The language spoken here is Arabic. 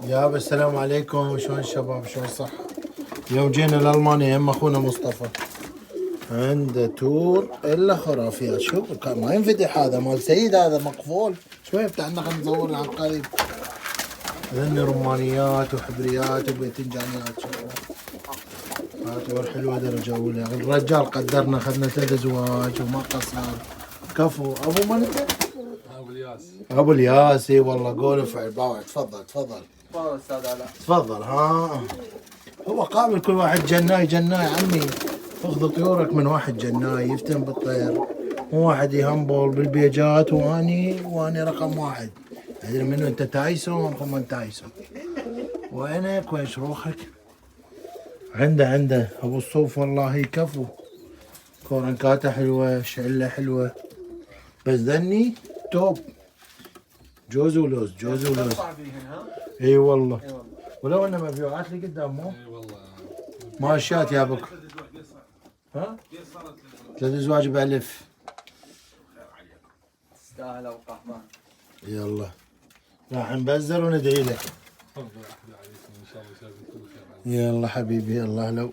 يابا السلام عليكم، شلون الشباب؟ شلون الصحة؟ اليوم جينا لألمانيا يم أخونا مصطفى، عنده تور إلا خرافيات. شوف كان ما ينفتح، هذا مال سيد، هذا مقفول. شوي افتح لنا خلينا نصور عن قريب. ذني رمانيات وحبريات وباذنجانيات. هاي تور حلوة درجة أولى. الرجال قدرنا، أخذنا 3 أزواج وما قصر. كفو. أبو من أنت؟ ابو الياس. أبو الياس. إي والله قول فعل باوع. تفضل تفضل تفضل استاذ علاء. تفضل. ها هو قابل كل واحد جناي جناي عمي. اخذ طيورك من واحد جناي يفتن بالطير، وواحد يهمبل بالبيجات، واني رقم واحد. ادري منو انت؟ تايسون. هم تايسون. وينك وين شروخك؟ عنده ابو الصوف والله كفو. كورنكاته حلوه، شعله حلوه، بس ذني توب. جوز ولوز جوز ولوز. اي والله. ولو انه مبيوعات لي قدام مو؟ اي والله. ماشيات يا بك. ها؟ 3 ازواج ب1000. تستاهل ابو قحطان. يلا راح نبزر وندعي لك. الله يحفظ عليكم ان شاء الله يسلمكم كل خير. يلا حبيبي، الله لو